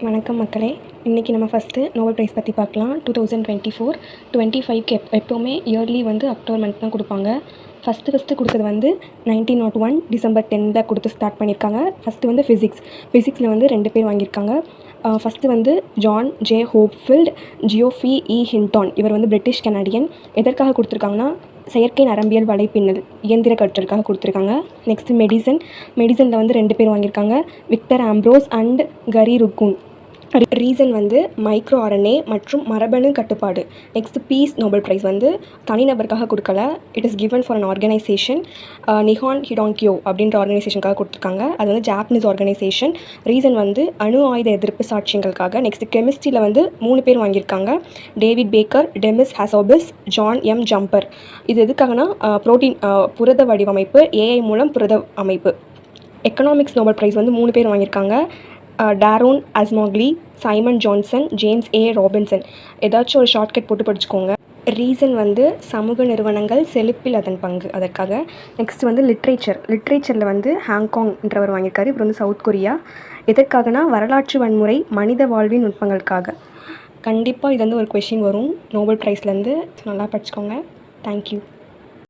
வணக்கம் மக்களே. இன்றைக்கி நம்ம ஃபஸ்ட்டு நோபல் ப்ரைஸ் பற்றி பார்க்கலாம். 2024 25க்கு எப்போவுமே இயர்லி அக்டோபர் மந்த் தான் கொடுப்பாங்க. ஃபஸ்ட்டு கொடுத்தது 1901 டிசம்பர் 10 கொடுத்து ஸ்டார்ட் பண்ணியிருக்காங்க. ஃபஸ்ட்டு ஃபிசிக்ஸில் 2 பேர் வாங்கியிருக்காங்க. First John J Hopfield, Geoffrey Hinton. இவர் பிரிட்டிஷ் கனடியன். எதற்காக கொடுத்துருக்காங்கன்னா செயற்கை நரம்பியல் வலைப்பின்னல் இயந்திர கற்றலுக்காக கொடுத்துருக்காங்க. நெக்ஸ்ட்டு மெடிசனில் 2 பேர் வாங்கியிருக்காங்க, Victor Ambros and Gary Ruvkun. Reason micro RNA மற்றும் மரபணு கட்டுப்பாடு. நெக்ஸ்ட் பீஸ் நோபல் ப்ரைஸ் தனிநபருக்காக கொடுக்கல. It is given for an organisation. Nihon Hidankyo அப்படின்ற ஆர்கனைசேஷனுக்காக கொடுத்துருக்காங்க. அது ஜாப்பனீஸ் ஆர்கனைசேஷன். ரீசன் அணு ஆயுத எதிர்ப்பு சாட்சியங்களுக்காக. நெக்ஸ்ட் கெமிஸ்ட்ரியில் 3 பேர் வாங்கியிருக்காங்க, David Baker, டெமிஸ் ஹாசோபிஸ், John M jumper. இது எதுக்காகனா புரோட்டீன் புரத வடிவமைப்பு, ஏஐ மூலம் புரத அமைப்பு. எக்கனாமிக்ஸ் நோபல் ப்ரைஸ் 3 பேர் வாங்கியிருக்காங்க, Daron Acemoglu, Simon Johnson, James A Robinson. ஏதாச்சும் ஒரு ஷார்ட்கட் போட்டு படிச்சுக்கோங்க. ரீசன் சமூக நிறுவனங்கள் செழிப்பில் அதன் பங்கு, அதற்காக. நெக்ஸ்ட் லிட்ரேச்சரில் ஹாங்காங்ன்றவர் வாங்கியிருக்காரு. இவர் சவுத் கொரியா. எதற்காகனா வரலாற்று வன்முறை, மனித வாழ்வின் நுட்பங்களுக்காக. கண்டிப்பாக இது ஒரு கொஷின் வரும் நோபல் ப்ரைஸ்லேருந்து. நல்லா படிச்சுக்கோங்க. தேங்க்யூ.